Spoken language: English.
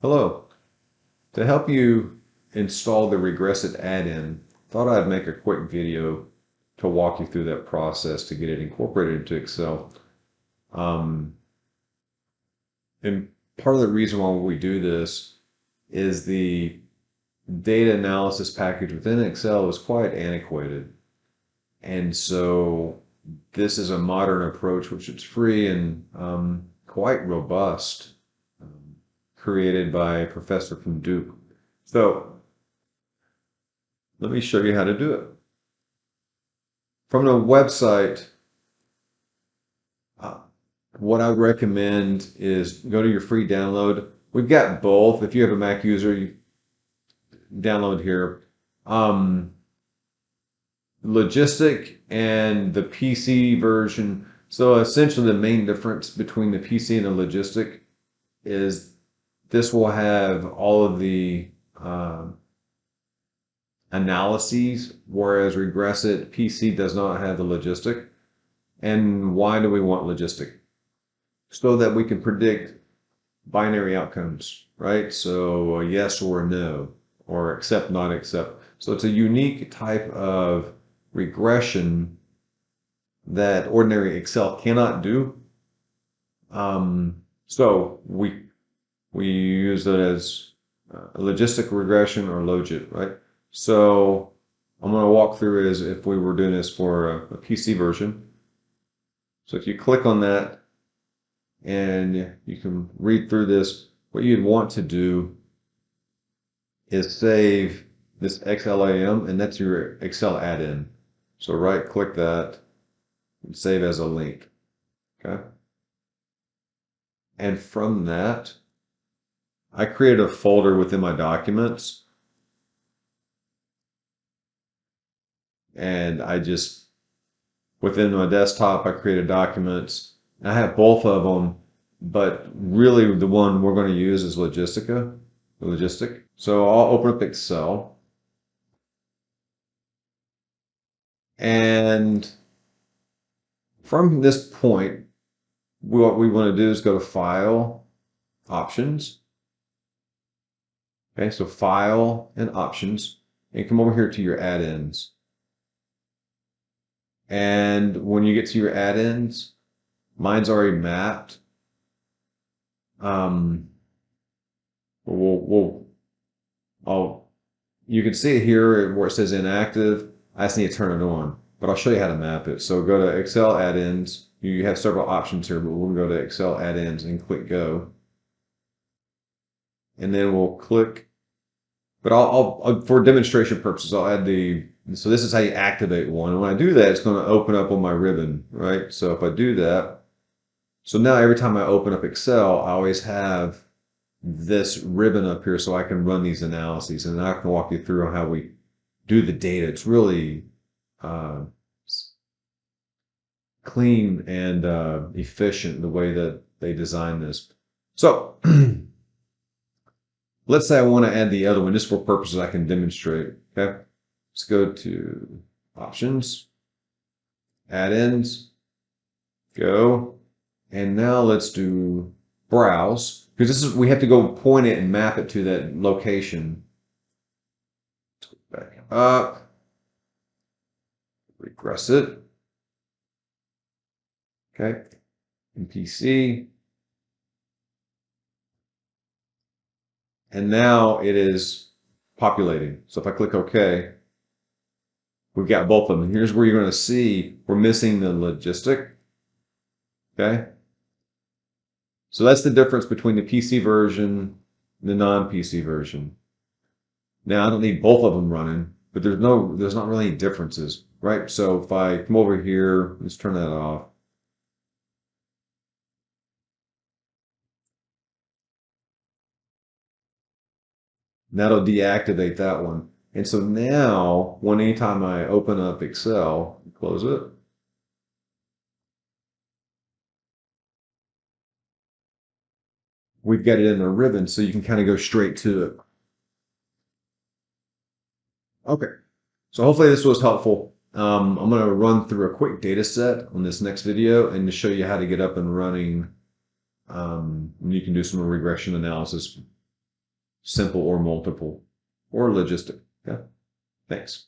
Hello. To help you install the RegressIt add-in, thought I'd make a quick video to walk you through that process to get it incorporated into Excel. Um, and part of the reason why we do this is the data analysis package within Excel is quite antiquated. And so this is a modern approach, which is free and quite robust, created by a professor from Duke. So let me show you how to do it. From the website, uh, what I would recommend is go to your free download. We've got both. If you have a Mac user, you download here. Logistic and the PC version. So essentially the main difference between the PC and the Logistic is this will have all of the analyses, whereas RegressIt PC does not have the Logistic. And why do we want Logistic? So that we can predict binary outcomes, right? So a yes or a no, or accept, not accept. So it's a unique type of regression that ordinary Excel cannot do. So we use it as a logistic regression or logit, right? So I'm going to walk through as if we were doing this for a PC version. So if you click on that, and you can read through this. What you'd want to do is save this XLAM, and that's your Excel add-in. So right click that and save as a link. Okay. And from that, I created a folder within my documents, and within my desktop, I created documents. I have both of them, but really the one we're going to use is Logistic. So I'll open up Excel, and from this point, what we want to do is go to File, Options. Okay, so File and Options, and come over here to your add-ins. And when you get to your add-ins, mine's already mapped. You can see it here where it says inactive. I just need to turn it on, but I'll show you how to map it. So go to Excel add-ins. You have several options here, but we'll go to Excel add-ins and click go. And then we'll click, but I'll for demonstration purposes, I'll add so this is how you activate one. And when I do that, it's going to open up on my ribbon, right? So if I do that, so now every time I open up Excel, I always have this ribbon up here so I can run these analyses, and I can walk you through how we do the data. It's really clean and efficient the way that they design this. So let's say I want to add the other one just for purposes I can demonstrate. Okay, let's go to Options, Add-ins, go, and now let's do Browse, because this is we have to go point it and map it to that location. Back up, RegressIt. Okay, in PC. And now it is populating. So if I click OK, we've got both of them. And here's where you're going to see we're missing the logistic. Okay. So that's the difference between the PC version and the non-PC version. Now I don't need both of them running, but there's not really any differences, right? So if I come over here, let's turn that off. That'll deactivate that one. And so now, anytime I open up Excel, close it, we've got it in the ribbon so you can kind of go straight to it. Okay, so hopefully this was helpful. I'm going to run through a quick data set on this next video and to show you how to get up and running. You can do some regression analysis simple or multiple or logistic. Yeah. Thanks.